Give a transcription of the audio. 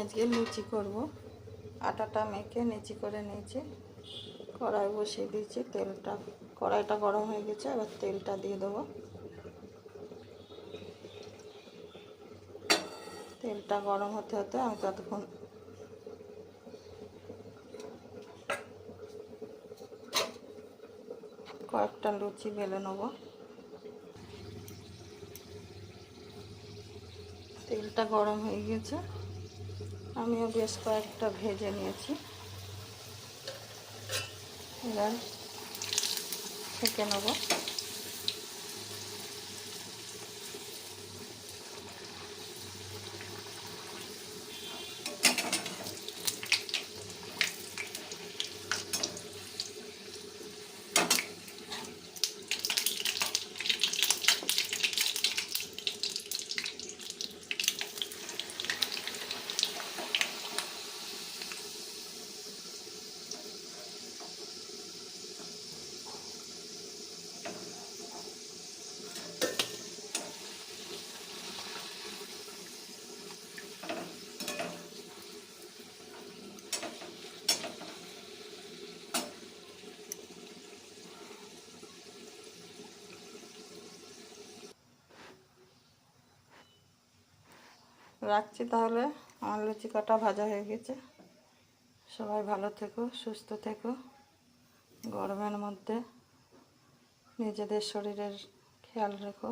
আজকে লুচি করব। আটাটা মেখে নিচি করে নিয়েছি, কড়াই বসিয়ে দিয়েছি। কড়াইটা গরম হয়ে গেছে, এবার তেলটা দিয়ে দেবো। তেলটা গরম হতে হতে আমি ততক্ষণ কয়েকটা লুচি বেলে নেব। তেলটা গরম হয়ে গেছে, আমিও বেশ কয়েকটা ভেজে নিয়েছি। এবার ছেঁকে নেব। রাখছি তাহলে, আমার লুচি কাটা ভাজা হয়ে গেছে। সবাই ভালো থেকো, সুস্থ থেকো। গরমের মধ্যে নিজেদের শরীরের খেয়াল রেখো।